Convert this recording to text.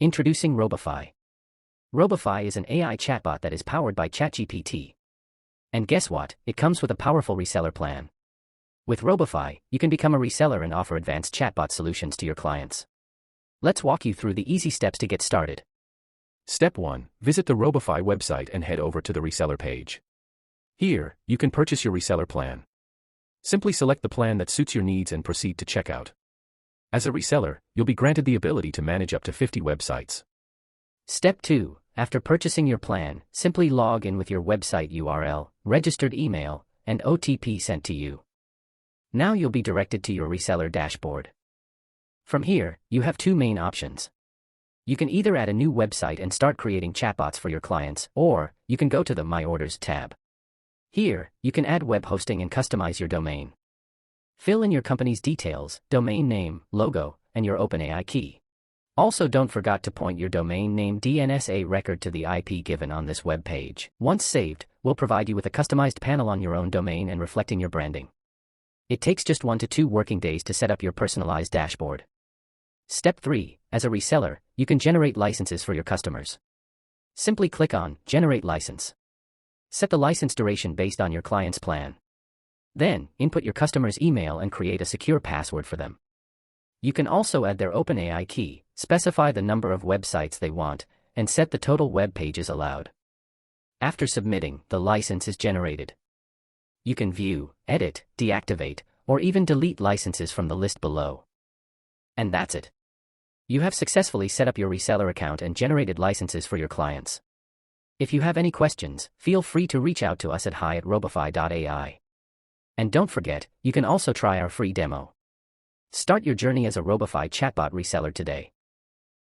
Introducing Robofy. Robofy is an AI chatbot that is powered by ChatGPT. And guess what? It comes with a powerful reseller plan. With Robofy, you can become a reseller and offer advanced chatbot solutions to your clients. Let's walk you through the easy steps to get started. Step 1. Visit the Robofy website and head over to the reseller page. Here, you can purchase your reseller plan. Simply select the plan that suits your needs and proceed to checkout. As a reseller, you'll be granted the ability to manage up to 50 websites. Step 2. After purchasing your plan, simply log in with your website URL, registered email, and OTP sent to you. Now you'll be directed to your reseller dashboard. From here, you have two main options. You can either add a new website and start creating chatbots for your clients, or you can go to the My Orders tab. Here, you can add web hosting and customize your domain. Fill in your company's details, domain name, logo, and your OpenAI key. Also, don't forget to point your domain name DNS record to the IP given on this web page. Once saved, we'll provide you with a customized panel on your own domain and reflecting your branding. It takes just 1 to 2 working days to set up your personalized dashboard. Step 3. As a reseller, you can generate licenses for your customers. Simply click on Generate License. Set the license duration based on your client's plan. Then, input your customer's email and create a secure password for them. You can also add their OpenAI key, specify the number of websites they want, and set the total web pages allowed. After submitting, the license is generated. You can view, edit, deactivate, or even delete licenses from the list below. And that's it. You have successfully set up your reseller account and generated licenses for your clients. If you have any questions, feel free to reach out to us at hi@robofy.ai. And don't forget, you can also try our free demo. Start your journey as a Robofy chatbot reseller today.